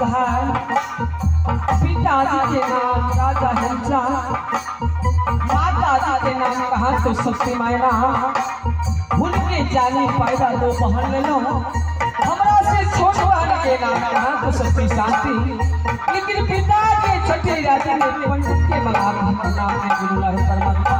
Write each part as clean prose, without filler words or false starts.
सहाय पिताजी के नाम राजा हिंसा, माताजी के नाम कहा तो शक्ति मायना, भूल के जानी पैदा दो बहन ले लो, हमरा से छोट बहन के नाम कहा तो शक्ति शांति, लेकिन पिता के छठे राजा ने पंडित के मलाप नाम में गुरु रहे परमात्मा।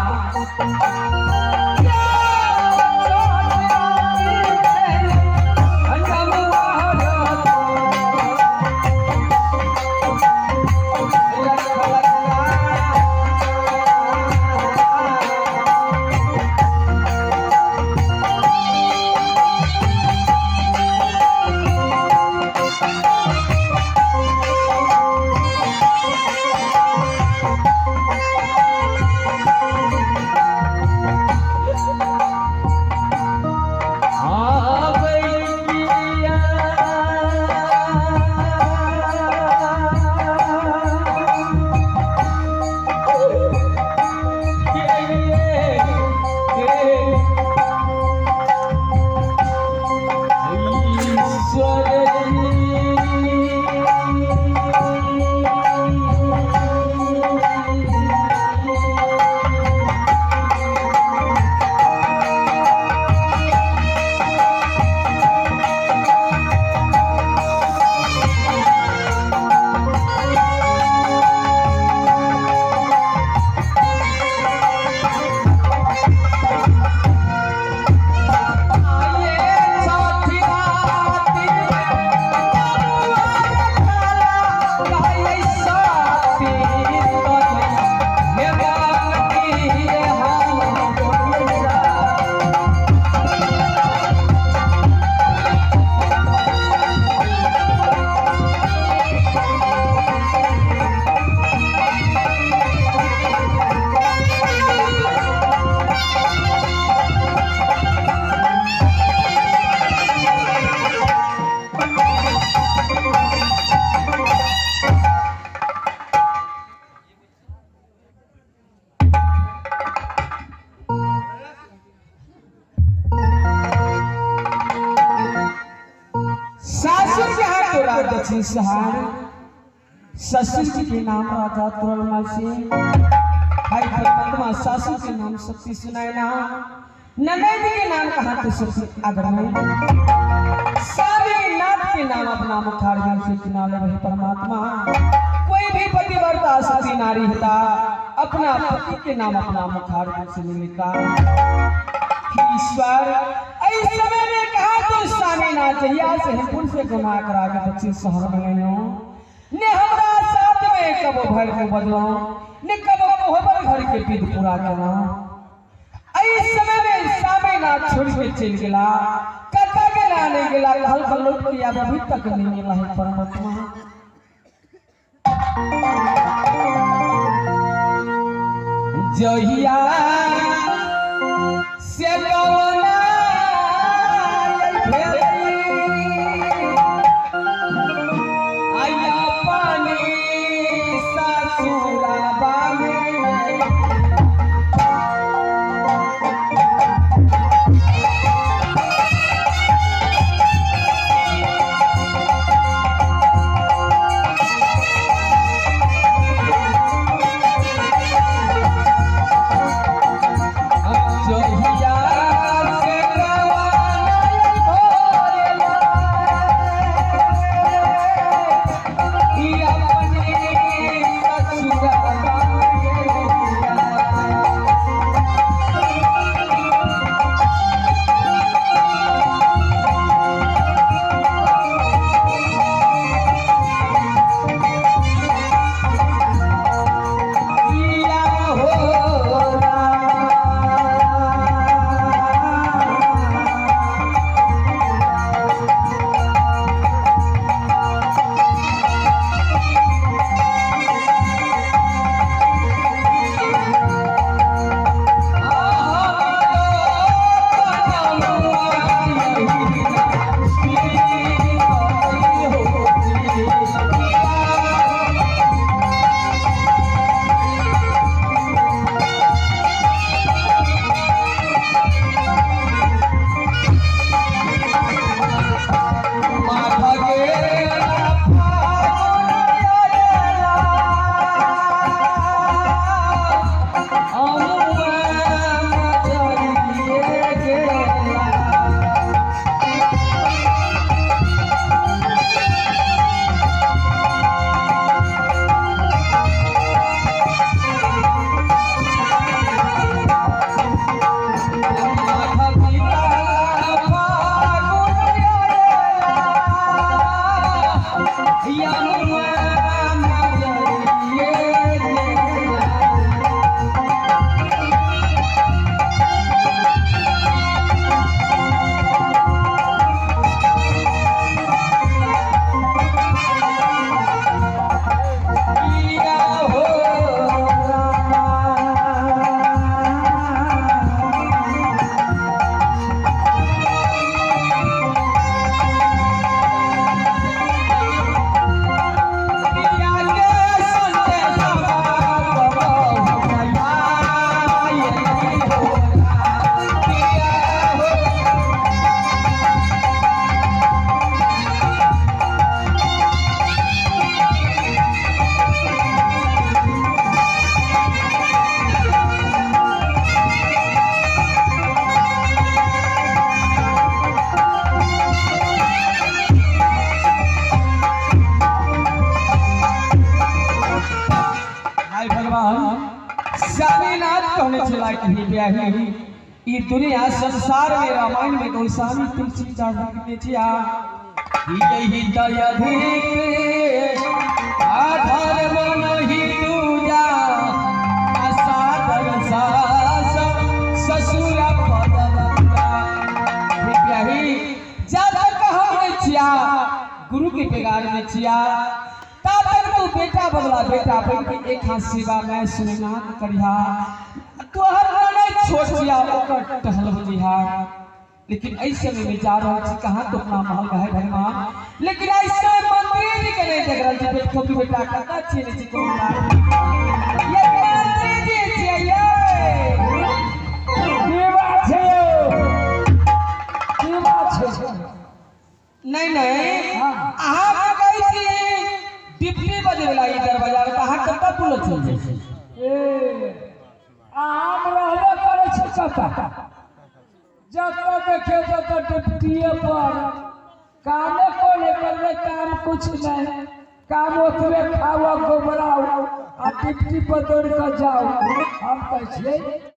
दक्षिण सहार ससुर जी के नाम राजा तुरलमल सिंह, भाई परमात्मा सासू के नाम शक्ति सुनैना, ननद के नाम कहा तो शक्ति अग्रणी, सारे नाथ के नाम अपना मुखार से किनारे वही परमात्मा। कोई भी पतिव्रता सती नारी होता अपना पति के नाम अपना मुखार से मिलता। ईश्वर इस समय में कहा तो सामे ना चाहिए से हिपुर से गुनाह करा के दक्षिण शहर में लो ने हमरा साथ में कबो भर को बदलो ने कबो मोहब्बत घर के पीद पूरा करा। इस समय में सामे ना छोड़ के चल गेला, कता गेला नहीं गेला, हल लौट के अब अभी तक नहीं मिला है परमात्मा। जहिया से कवना आया पानी ससुरा बामे जहिया बदलाई कहीं पे आई ई दुनिया संसार में रामायण में कोई स्वामी तुलसी चढ़ के छिया यही दया धिक आधार मन ही दूजा साधन सास ससुर पदलंगा यही जब तक हम छिया गुरु के पेगार में छिया तब तक तू बेटा बदला बेटा बन के एक हाथ सेवा मैं सुनना करिहा तोहर मन छोटिया ओकर टहल बुझिहा लेकिन ऐसे में विचार हो कि कहां तो अपना महल है भगवान लेकिन ऐसे मंत्री जी के नहीं देख रहा बेटा की बेटा कता छे नहीं को ये मंत्री जी चाहिए ये बात है नहीं आप कैसी डिप्टी बजे लाई दरवाजा कहां कता पुल चल ए आम रहबे करे छ कता जब तो देखे तो डिप्टीए पर कामे को लेकर में काम कुछ नहीं काम उतरे खाओ गोबराओ आ डिप्टी पर दौड़ कर जाओ हम कैसे